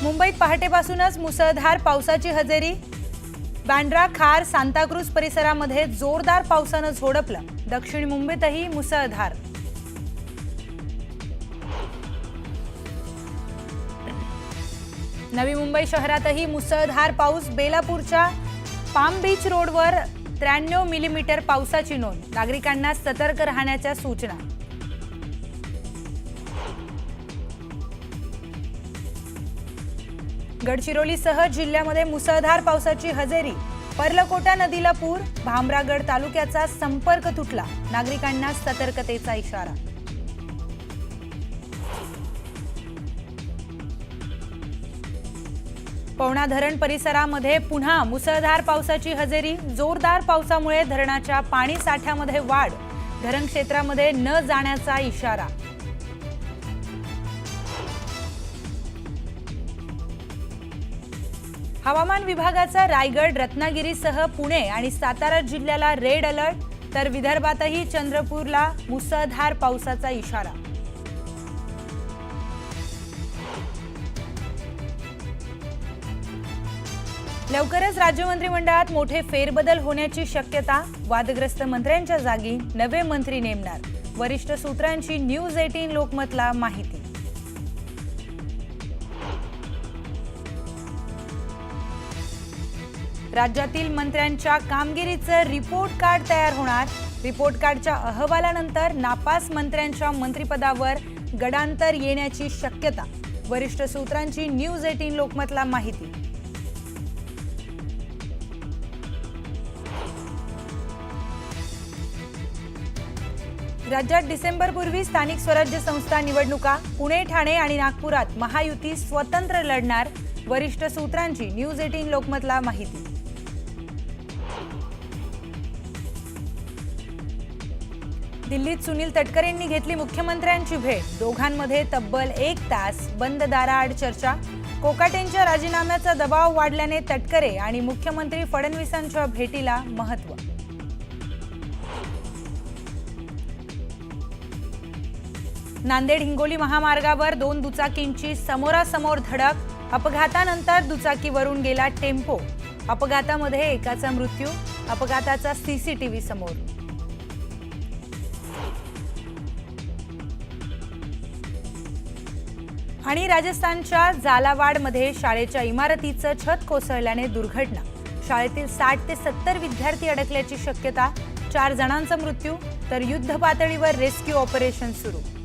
मुंबईत पहाटेपासूनच मुसळधार पावसाची हजेरी। बँड्रा, खार, सांताक्रूज परिसरामध्ये जोरदार पावसानं झोडपलं। दक्षिण मुंबईतही मुसळधार। नवी मुंबई शहरातही मुसळधार पाऊस। बेलापूरच्या पाम बीच रोडवर 93 मिलीमीटर पावसाची नोंद। नागरिकांना सतर्क राहण्याच्या सूचना। गडचिरोलीसह जिल्ह्यामध्ये मुसळधार पावसाची हजेरी। पर्लकोटा नदीला पूर। भामरागड तालुक्याचा संपर्क तुटला। नागरिकांना सतर्कतेचा इशारा। पवना धरण परिसरामध्ये पुन्हा मुसळधार पावसाची हजेरी। जोरदार पावसामुळे धरणाच्या पाणी साठ्यामध्ये वाढ। धरण क्षेत्रामध्ये न जाण्याचा इशारा। हवामान विभागाचा रायगड, रत्नागिरीसह पुणे आणि सातारा जिल्ह्याला रेड अलर्ट, तर विदर्भातही चंद्रपूरला मुसळधार पावसाचा इशारा। लवकरच राज्य मंत्रिमंडळात मोठे फेरबदल होण्याची शक्यता। वादग्रस्त मंत्र्यांच्या जागी नवे मंत्री नेमणार। वरिष्ठ सूत्रांची न्यूज 18 लोकमतला माहिती। राज्यातील मंत्र्यांच्या कामगिरीचं रिपोर्ट कार्ड तयार होणार। रिपोर्ट कार्डच्या अहवालानंतर नापास मंत्र्यांच्या मंत्रिपदावर गडांतर येण्याची शक्यता। वरिष्ठ सूत्रांची न्यूज 18 लोकमतला माहिती। राज्यात डिसेंबरपूर्वी स्थानिक स्वराज्य संस्था निवडणुका। पुणे, ठाणे आणि नागपुरात महायुती स्वतंत्र लढणार। वरिष्ठ सूत्रांची न्यूज 18 लोकमतला माहिती। दिल्लीत सुनील तटकरेंनी घेतली मुख्यमंत्र्यांची भेट। दोघांमध्ये तब्बल 1 तास बंद दाराआड चर्चा। कोकाटेंच्या राजीनाम्याचा दबाव वाढल्याने तटकरे आणि मुख्यमंत्री फडणवीसांच्या भेटीला महत्त्व। नांदेड हिंगोली महामार्गावर 2 दुचाकींची समोरासमोर धडक। अपघातानंतर दुचाकीवरून गेला टेम्पो। अपघातामध्ये एकाचा मृत्यू। अपघाताचा सीसीटीव्ही समोर। आणि राजस्थानच्या झालावाडमध्ये शाळेच्या इमारतीचं छत कोसळल्याने दुर्घटना। शाळेतील 60 ते 70 विद्यार्थी अडकल्याची शक्यता। 4 जणांचा मृत्यू, तर युद्ध पातळीवर रेस्क्यू ऑपरेशन सुरू।